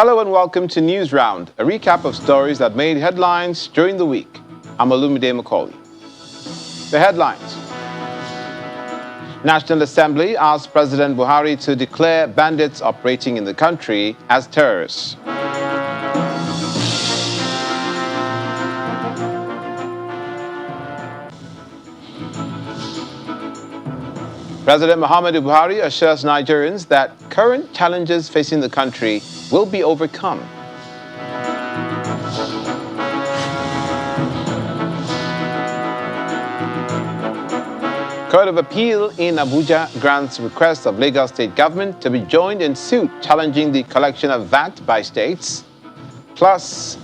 Hello and welcome to News Round, a recap of stories that made headlines during the week. I'm Olumide Macaulay. The headlines. National Assembly asked President Buhari to declare bandits operating in the country as terrorists. President Muhammadu Buhari assures Nigerians that current challenges facing the country will be overcome. Court of Appeal in Abuja grants request of Lagos State government to be joined in suit challenging the collection of VAT by states. Plus,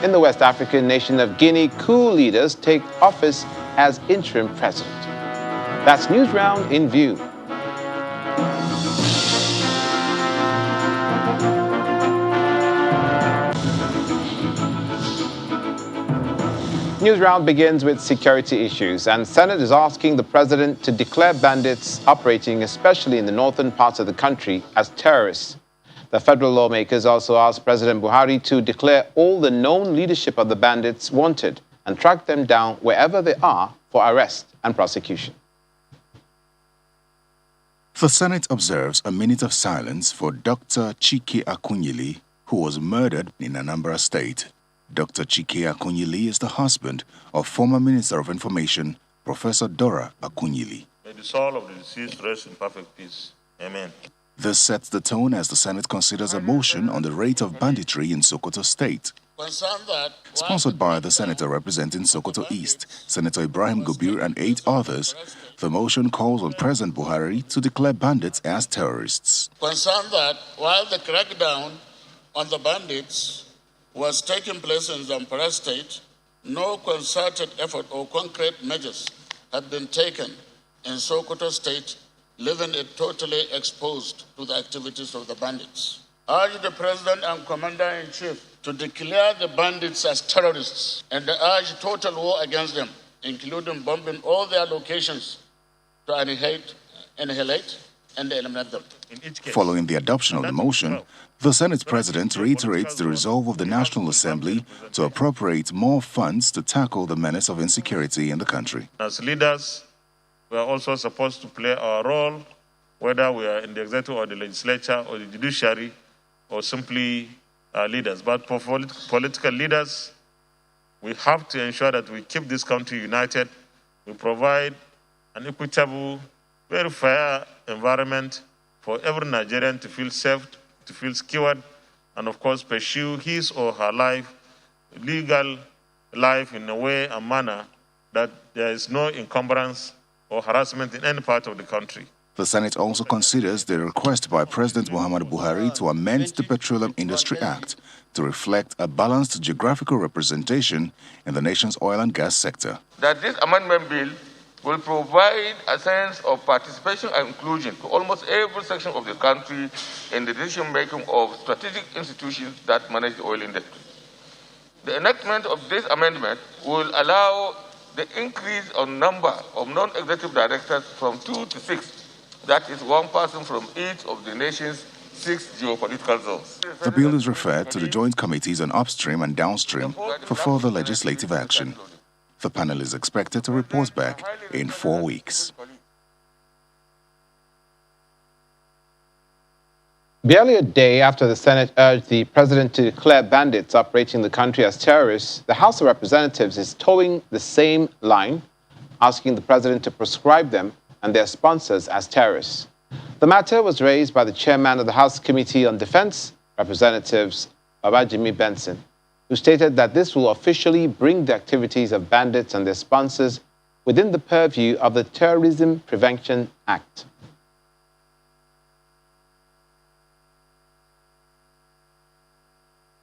in the West African nation of Guinea, coup leaders take office as interim president. That's News Round in View. News Round begins with security issues, and Senate is asking the president to declare bandits operating, especially in the northern parts of the country, as terrorists. The federal lawmakers also asked President Buhari to declare all the known leadership of the bandits wanted and track them down wherever they are for arrest and prosecution. The Senate observes a minute of silence for Dr. Chike Akunyili, who was murdered in Anambra State. Dr. Chike Akunyili is the husband of former Minister of Information, Professor Dora Akunyili. May the soul of the deceased rest in perfect peace. Amen. This sets the tone as the Senate considers a motion on the rate of banditry in Sokoto State. Sponsored by the senator representing Sokoto East, Senator Ibrahim Gobir and 8 others, the motion calls on President Buhari to declare bandits as terrorists. Concerned that while the crackdown on the bandits was taking place in Zamfara State, no concerted effort or concrete measures had been taken in Sokoto State, leaving it totally exposed to the activities of the bandits. I urge the President and Commander-in-Chief to declare the bandits as terrorists and urge total war against them, including bombing all their locations to annihilate and eliminate them. Following the adoption of the motion, the Senate President reiterates the resolve of the National Assembly to appropriate more funds to tackle the menace of insecurity in the country. As leaders, we are also supposed to play our role, whether we are in the executive or the legislature or the judiciary or simply leaders. But for political leaders, we have to ensure that we keep this country united. We provide an equitable, very fair environment for every Nigerian to feel safe, to feel secured, and of course pursue his or her legal life in a way and manner that there is no encumbrance or harassment in any part of the country. The Senate also considers the request by President Muhammadu Buhari to amend the Petroleum Industry Act to reflect a balanced geographical representation in the nation's oil and gas sector. That this amendment bill will provide a sense of participation and inclusion to almost every section of the country in the decision-making of strategic institutions that manage the oil industry. The enactment of this amendment will allow the increase on number of non-executive directors from 2 to 6. That is one person from each of the nation's 6 geopolitical zones. The bill is referred to the joint committees on upstream and downstream for further legislative action. The panel is expected to report back in 4 weeks. Barely a day after the Senate urged the president to declare bandits operating the country as terrorists, the House of Representatives is towing the same line, asking the president to proscribe them and their sponsors as terrorists. The matter was raised by the chairman of the House Committee on Defense, Representatives Babajimi Benson, who stated that this will officially bring the activities of bandits and their sponsors within the purview of the Terrorism Prevention Act.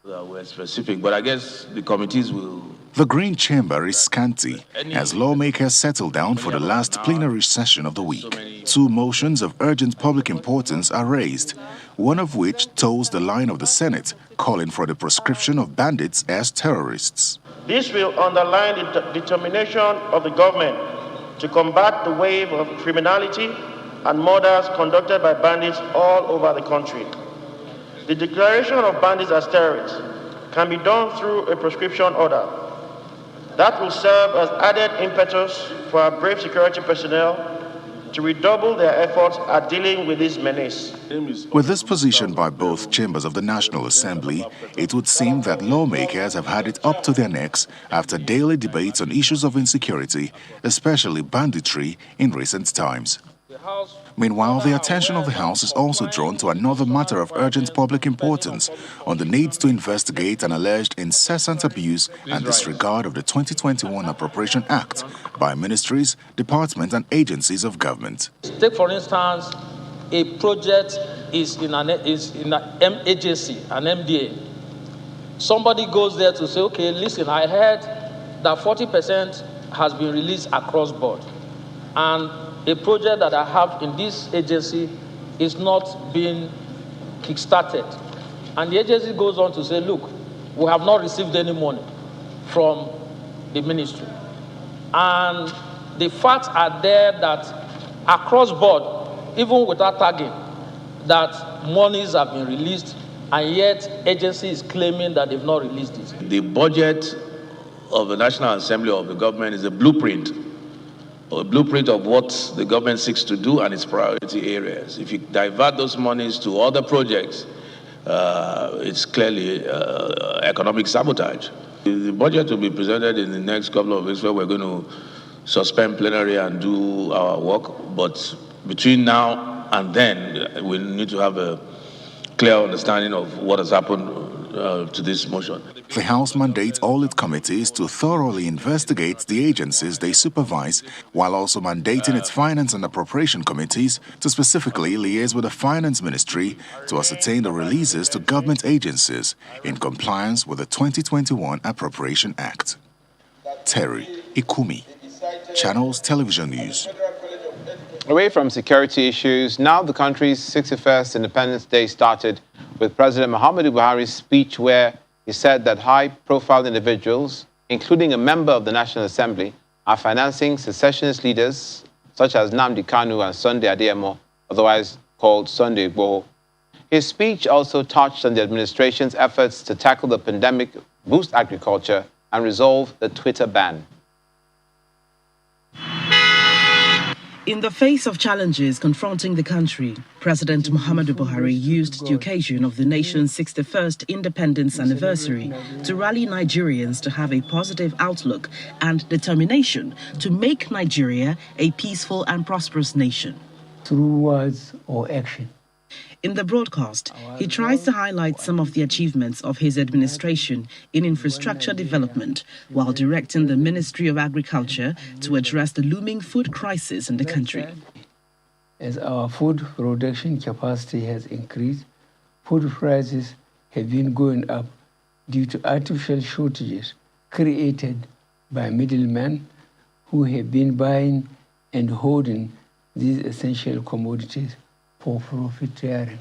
We're specific, but I guess the committees will... The Green Chamber is scanty as lawmakers settle down for the last plenary session of the week. 2 motions of urgent public importance are raised, one of which toes the line of the Senate, calling for the proscription of bandits as terrorists. This will underline the determination of the government to combat the wave of criminality and murders conducted by bandits all over the country. The declaration of bandits as terrorists can be done through a prescription order. That will serve as added impetus for our brave security personnel to redouble their efforts at dealing with this menace. With this position by both chambers of the National Assembly, it would seem that lawmakers have had it up to their necks after daily debates on issues of insecurity, especially banditry, in recent times. Meanwhile, the attention of the House is also drawn to another matter of urgent public importance on the need to investigate an alleged incessant abuse and disregard of the 2021 Appropriation Act by ministries, departments and agencies of government. Take, for instance, a project is in an agency, an MDA. Somebody goes there to say, okay, listen, I heard that 40% has been released across board. And a project that I have in this agency is not being kick-started. And the agency goes on to say, look, we have not received any money from the ministry. And the facts are there that across board, even without tagging, that monies have been released, and yet agency is claiming that they've not released it. The budget of the National Assembly of the government is a blueprint of what the government seeks to do and its priority areas. If you divert those monies to other projects, it's clearly economic sabotage. The budget will be presented in the next couple of weeks, where we're going to suspend plenary and do our work. But between now and then, we need to have a clear understanding of what has happened to this motion. The House mandates all its committees to thoroughly investigate the agencies they supervise, while also mandating its Finance and Appropriation committees to specifically liaise with the Finance Ministry to ascertain the releases to government agencies in compliance with the 2021 Appropriation Act. Terry Ikumi, Channels Television News. Away from security issues, now the country's 61st Independence Day started with President Muhammadu Buhari's speech, where he said that high-profile individuals, including a member of the National Assembly, are financing secessionist leaders such as Nnamdi Kanu and Sunday Adeyemo, otherwise called Sunday Igboho. His speech also touched on the administration's efforts to tackle the pandemic, boost agriculture, and resolve the Twitter ban. In the face of challenges confronting the country, President Muhammadu Buhari used the occasion of the nation's 61st independence anniversary to rally Nigerians to have a positive outlook and determination to make Nigeria a peaceful and prosperous nation. Through words or action. In the broadcast, he tries to highlight some of the achievements of his administration in infrastructure development while directing the Ministry of Agriculture to address the looming food crisis in the country. As our food production capacity has increased, food prices have been going up due to artificial shortages created by middlemen who have been buying and holding these essential commodities for profiteering.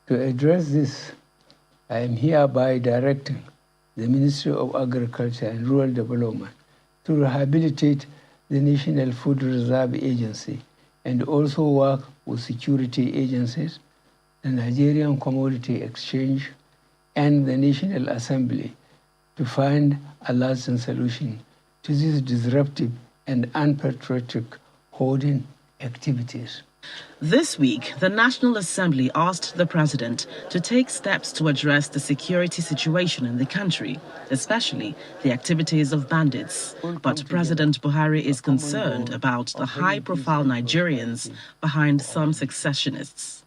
To address this, I am hereby directing the Ministry of Agriculture and Rural Development to rehabilitate the National Food Reserve Agency and also work with security agencies, the Nigerian Commodity Exchange, and the National Assembly to find a lasting solution to these disruptive and unpatriotic hoarding activities. This week, the National Assembly asked the president to take steps to address the security situation in the country, especially the activities of bandits. But President Buhari is concerned about the high-profile Nigerians behind some secessionists.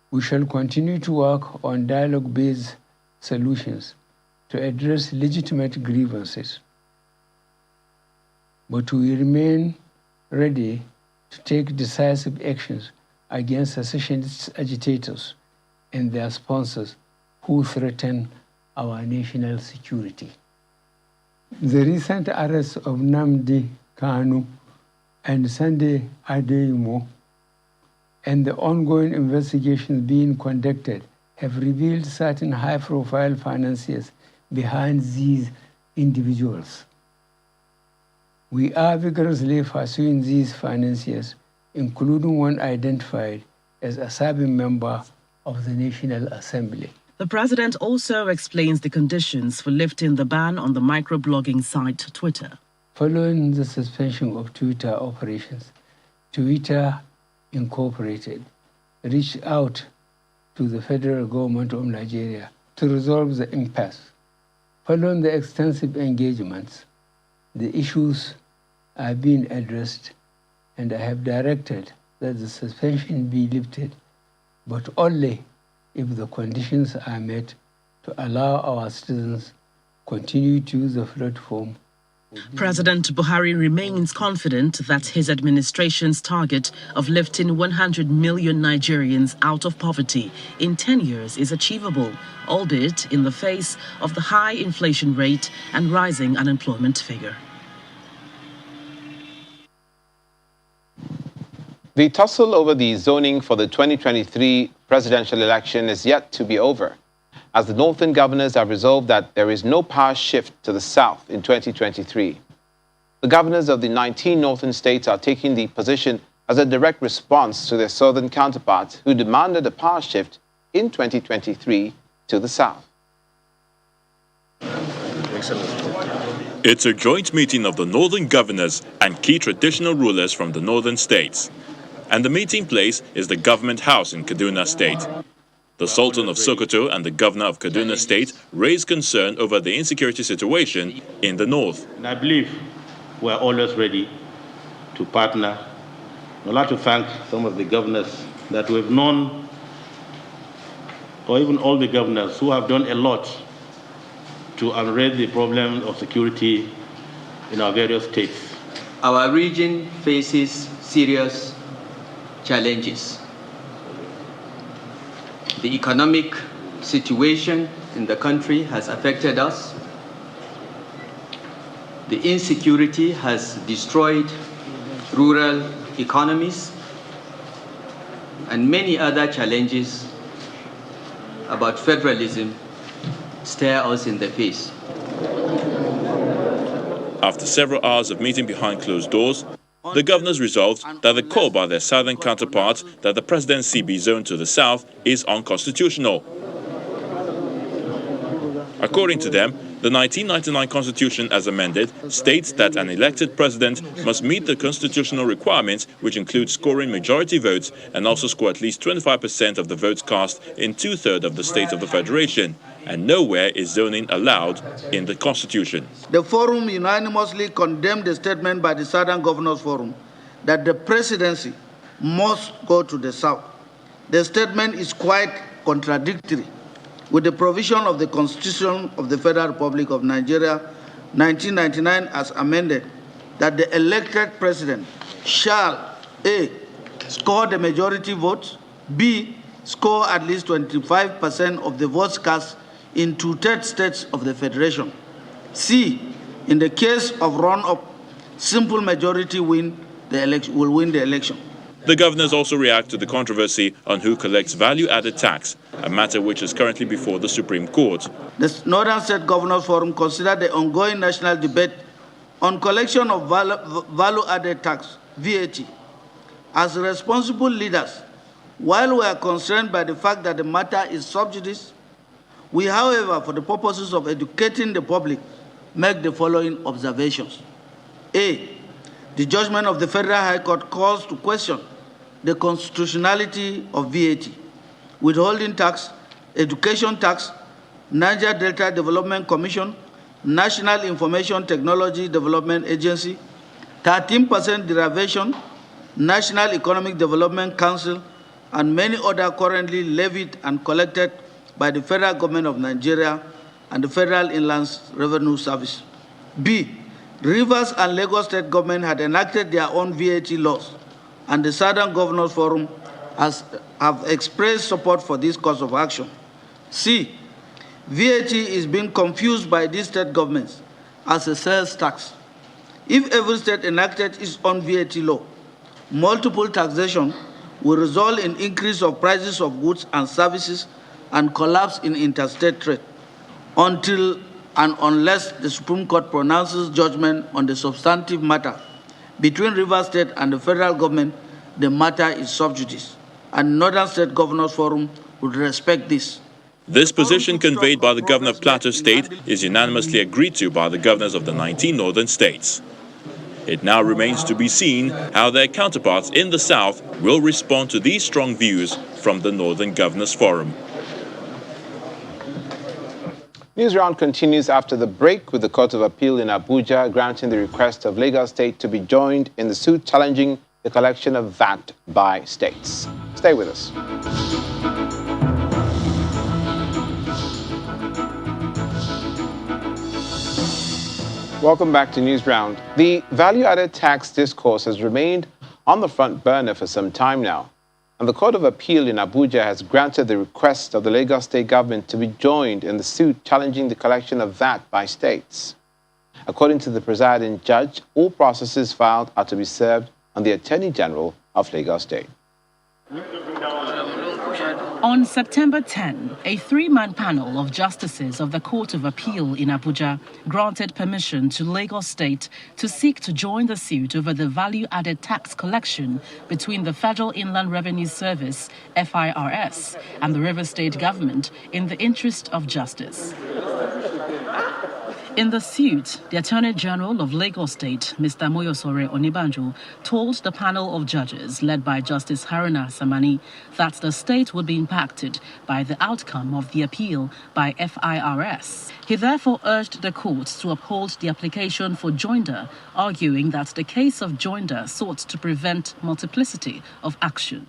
We shall continue to work on dialogue-based solutions to address legitimate grievances. But we remain ready to take decisive actions against secessionist agitators and their sponsors who threaten our national security. The recent arrests of Nnamdi Kanu and Sunday Adeyemo and the ongoing investigations being conducted have revealed certain high-profile financiers behind these individuals. We are vigorously pursuing these financiers including one identified as a serving member of the National Assembly. The president also explains the conditions for lifting the ban on the microblogging site Twitter. Following the suspension of Twitter operations, Twitter Incorporated reached out to the federal government of Nigeria to resolve the impasse. Following the extensive engagements, the issues are being addressed, and I have directed that the suspension be lifted, but only if the conditions are met to allow our citizens continue to use the platform. President Buhari remains confident that his administration's target of lifting 100 million Nigerians out of poverty in 10 years is achievable, albeit in the face of the high inflation rate and rising unemployment figure. The tussle over the zoning for the 2023 presidential election is yet to be over, as the northern governors have resolved that there is no power shift to the south in 2023. The governors of the 19 northern states are taking the position as a direct response to their southern counterparts who demanded a power shift in 2023 to the south. It's a joint meeting of the northern governors and key traditional rulers from the northern states. And the meeting place is the government house in Kaduna State. The Sultan of Sokoto and the governor of Kaduna State raised concern over the insecurity situation in the north. And I believe we're always ready to partner. I'd like to thank some of the governors that we've known, or even all the governors who have done a lot to unravel the problem of security in our various states. Our region faces serious challenges. The economic situation in the country has affected us. The insecurity has destroyed rural economies, and many other challenges about federalism stare us in the face. After several hours of meeting behind closed doors, the governors resolved that the call by their southern counterparts that the presidency be zoned to the south is unconstitutional. According to them, the 1999 Constitution, as amended, states that an elected president must meet the constitutional requirements, which include scoring majority votes and also score at least 25% of the votes cast in 2/3 of the states of the Federation. And nowhere is zoning allowed in the Constitution. The Forum unanimously condemned the statement by the Southern Governors Forum that the presidency must go to the south. The statement is quite contradictory with the provision of the Constitution of the Federal Republic of Nigeria, 1999, as amended, that the elected president shall A, score the majority votes, B, score at least 25% of the votes cast in 2/3 states of the Federation, C, in the case of run-up, simple majority will win the election. The governors also react to the controversy on who collects value-added tax, a matter which is currently before the Supreme Court. The Northern State Governors Forum considered the ongoing national debate on collection of value-added tax, VAT. As responsible leaders, while we are concerned by the fact that the matter is sub judice, we, however, for the purposes of educating the public, make the following observations. A, the judgment of the Federal High Court calls to question the constitutionality of VAT, withholding tax, education tax, Niger Delta Development Commission, National Information Technology Development Agency, 13% derivation, National Economic Development Council, and many other currently levied and collected by the Federal Government of Nigeria and the Federal Inland Revenue Service. B, Rivers and Lagos State government had enacted their own VAT laws, and the Southern Governors Forum have expressed support for this course of action. C, VAT is being confused by these state governments as a sales tax. If every state enacted its own VAT law, multiple taxation will result in increase of prices of goods and services and collapse in interstate trade until and unless the Supreme Court pronounces judgment on the substantive matter between Rivers State and the federal government the matter is sub judice, and Northern State Governors Forum would respect this. This position conveyed by the governor of Plateau State is unanimously agreed to by the governors of the 19 northern states. It now remains to be seen how their counterparts in the south will respond to these strong views from the Northern Governors Forum. News Round continues after the break, with the Court of Appeal in Abuja granting the request of Lagos State to be joined in the suit challenging the collection of VAT by states. Stay with us. Welcome back to News Round. The value-added tax discourse has remained on the front burner for some time now, and the Court of Appeal in Abuja has granted the request of the Lagos State government to be joined in the suit challenging the collection of VAT by states. According to the presiding judge, all processes filed are to be served on the Attorney General of Lagos State. On September 10, a three-man panel of justices of the Court of Appeal in Abuja granted permission to Lagos State to seek to join the suit over the value-added tax collection between the Federal Inland Revenue Service, FIRS, and the Rivers State government in the interest of justice. In the suit, the Attorney General of Lagos State, Mr. Moyosore Onibanjo, told the panel of judges led by Justice Haruna Samani that the state would be impacted by the outcome of the appeal by FIRS. He therefore urged the court to uphold the application for joinder, arguing that the case of joinder sought to prevent multiplicity of action.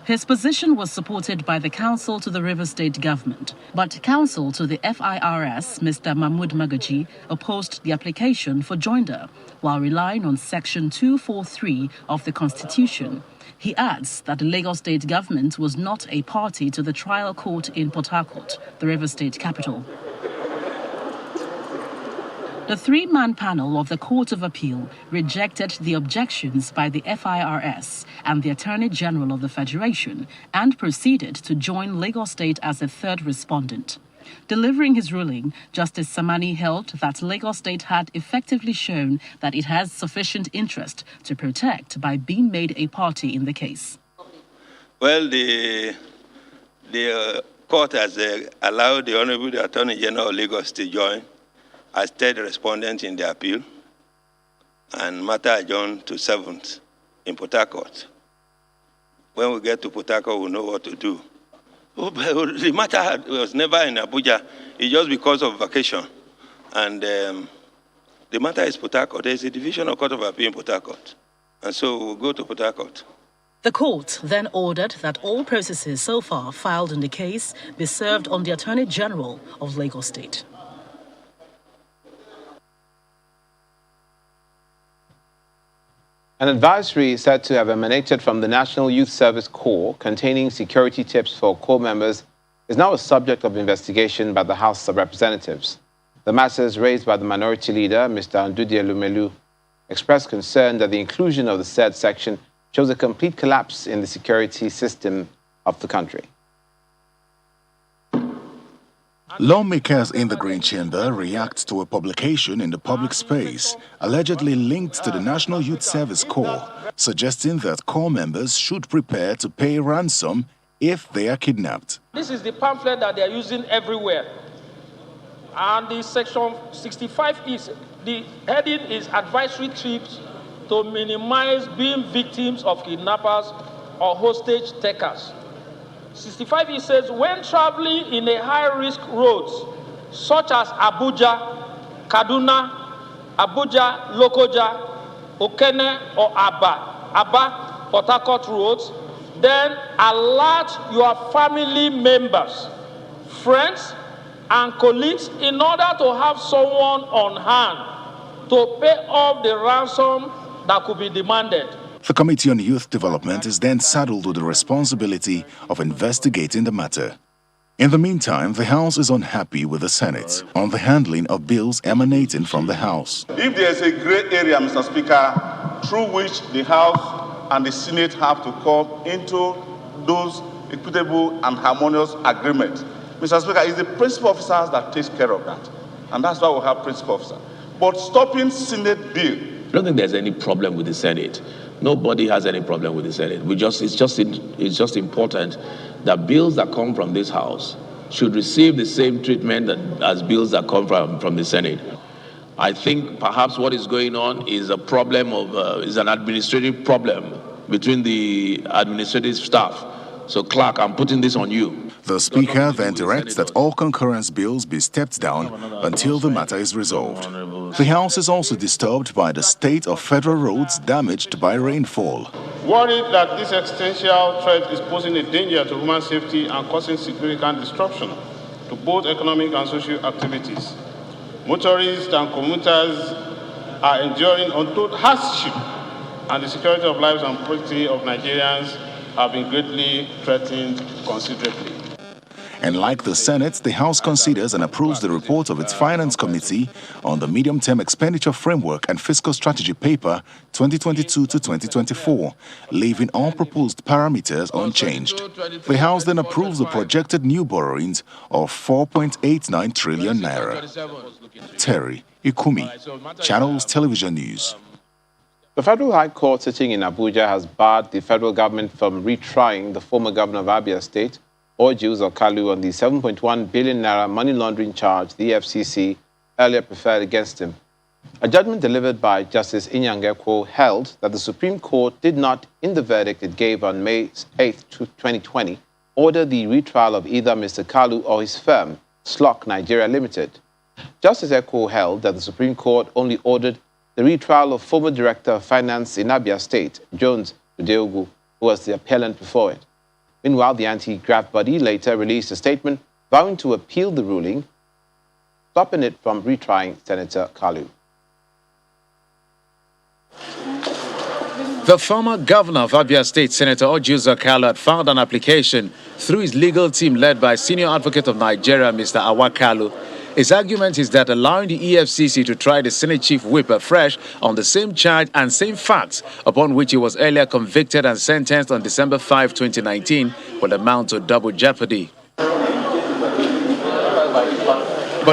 His position was supported by the counsel to the Rivers State government, but counsel to the FIRS, Mr. Mahmood Magaji, opposed the application for joinder while relying on Section 243 of the Constitution. He adds that the Lagos State government was not a party to the trial court in Port Harcourt, the Rivers State capital. The three-man panel of the Court of Appeal rejected the objections by the FIRS and the Attorney General of the Federation and proceeded to join Lagos State as a third respondent. Delivering his ruling, Justice Samani held that Lagos State had effectively shown that it has sufficient interest to protect by being made a party in the case. Well, the court has allowed the Honorable Attorney General of Lagos to join as third respondent in the appeal, and matter adjourned to 7th in Port Harcourt. When we get to Port Harcourt, we'll know what to do. The matter was never in Abuja. It's just because of vacation. And the matter is Port Harcourt. There's a division of Court of Appeal in Port Harcourt. And so we'll go to Port Harcourt. The court then ordered that all processes so far filed in the case be served on the Attorney General of Lagos State. An advisory said to have emanated from the National Youth Service Corps containing security tips for Corps members is now a subject of investigation by the House of Representatives. The matters raised by the minority leader, Mr. Ndudi Elumelu, expressed concern that the inclusion of the said section shows a complete collapse in the security system of the country. Lawmakers in the Green Chamber react to a publication in the public space allegedly linked to the National Youth Service Corps, suggesting that Corps members should prepare to pay ransom if they are kidnapped. This is the pamphlet that they are using everywhere. And the section 65 is, the heading is advisory tips to minimize being victims of kidnappers or hostage takers. 65, it says, when traveling in a high-risk roads, such as Abuja, Kaduna, Abuja, Lokoja, Okene, or Aba, Port Harcourt roads, then alert your family members, friends, and colleagues in order to have someone on hand to pay off the ransom that could be demanded. The Committee on Youth Development is then saddled with the responsibility of investigating the matter. In the meantime, the House is unhappy with the Senate on the handling of bills emanating from the House. If there is a grey area, Mr. Speaker, through which the House and the Senate have to come into those equitable and harmonious agreements, Mr. Speaker, it's the principal officers that takes care of that. And that's why we have principal officers. But stopping Senate bill I don't think there's any problem with the Senate. Nobody has any problem with the Senate. It's just important that bills that come from this House should receive the same treatment as bills that come from the Senate. I think perhaps what is going on is a problem of is an administrative problem between the administrative staff. So, Clark, I'm putting this on you. The Speaker then directs that all concurrence bills be stepped down until the matter is resolved. The House is also disturbed by the state of federal roads damaged by rainfall. Worried that this existential threat is posing a danger to human safety and causing significant disruption to both economic and social activities, motorists and commuters are enduring untold hardship, and the security of lives and property of Nigerians have been greatly threatened considerably. And like the Senate, the House considers and approves the report of its Finance Committee on the Medium-Term Expenditure Framework and Fiscal Strategy Paper 2022 to 2024, leaving all proposed parameters unchanged. The House then approves the projected new borrowings of 4.89 trillion naira. Terry Ikumi, Channels Television News. The Federal High Court sitting in Abuja has barred the federal government from retrying the former governor of Abia State, Orjiu's Kalu, on the 7.1 billion naira money laundering charge the FCC earlier preferred against him. A judgment delivered by Justice Inyangekwo held that the Supreme Court did not, in the verdict it gave on May 8, 2020, order the retrial of either Mr. Kalu or his firm, SLOC Nigeria Limited. Justice Ekwo held that the Supreme Court only ordered the retrial of former Director of Finance in Abia State, Jones Udeogu, who was the appellant before it. Meanwhile, the anti-graft body later released a statement vowing to appeal the ruling, stopping it from retrying Senator Kalu. The former governor of Abia State, Senator Orjiu's Kalu, had filed an application through his legal team led by Senior Advocate of Nigeria, Mr. Kalu. His argument is that allowing the EFCC to try the Senate Chief Whip afresh on the same charge and same facts upon which he was earlier convicted and sentenced on December 5, 2019, will amount to double jeopardy. But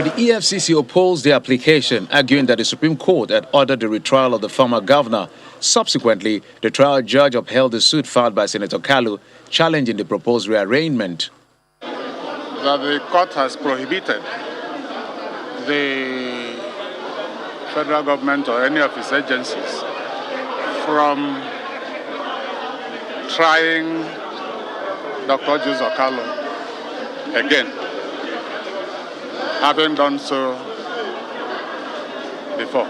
the EFCC opposed the application, arguing that the Supreme Court had ordered the retrial of the former governor. Subsequently, the trial judge upheld the suit filed by Senator Kalu, challenging the proposed rearrangement. That the court has prohibited the federal government or any of its agencies from trying Dr. Joseph Kalu again, having done so before.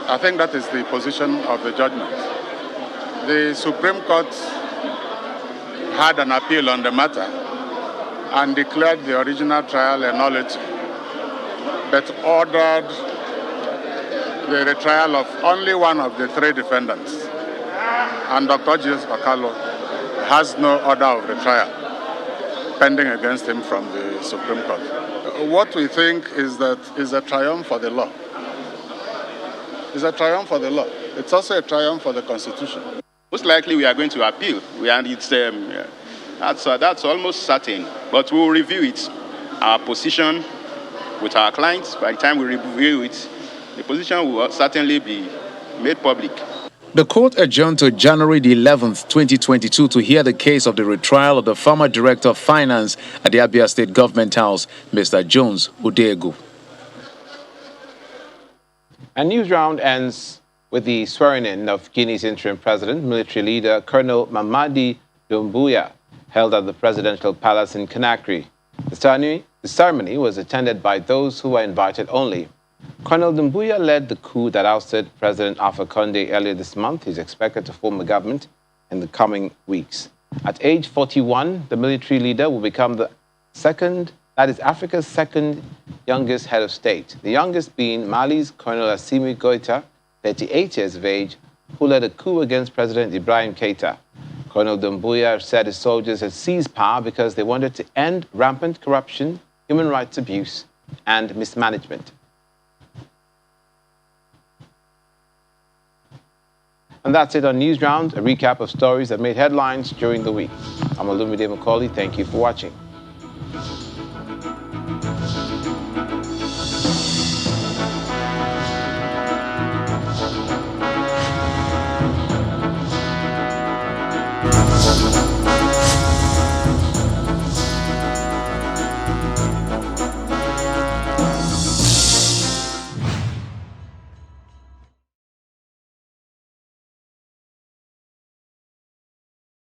I think that is the position of the judgment. The Supreme Court had an appeal on the matter and declared the original trial a nullity, but ordered the retrial of only one of the three defendants. And Dr. Joseph Kalu has no order of retrial pending against him from the Supreme Court. What we think is that is a triumph for the law. It's a triumph for the law. It's also a triumph for the Constitution. Most likely we are going to appeal, and it's that's almost certain. But we will review it, our position with our clients. By the time we review it, the position will certainly be made public. The court adjourned to January the 11th, 2022 to hear the case of the retrial of the former Director of Finance at the Abia State Government House, Mr. Jones Udeogu. And News Round ends with the swearing-in of Guinea's interim president, military leader Colonel Mamadi Doumbouya, held at the presidential palace in Conakry. The ceremony was attended by those who were invited only. Colonel Doumbouya led the coup that ousted President Alpha Condé earlier this month. He's expected to form a government in the coming weeks. At age 41, the military leader will become the Africa's second youngest head of state, the youngest being Mali's Colonel Assimi Goïta, 38 years of age, who led a coup against President Ibrahim Keïta. Colonel Doumbouya said his soldiers had seized power because they wanted to end rampant corruption, human rights abuse, and mismanagement. And that's it on News Round, a recap of stories that made headlines during the week. I'm Olumide Macaulay. Thank you for watching.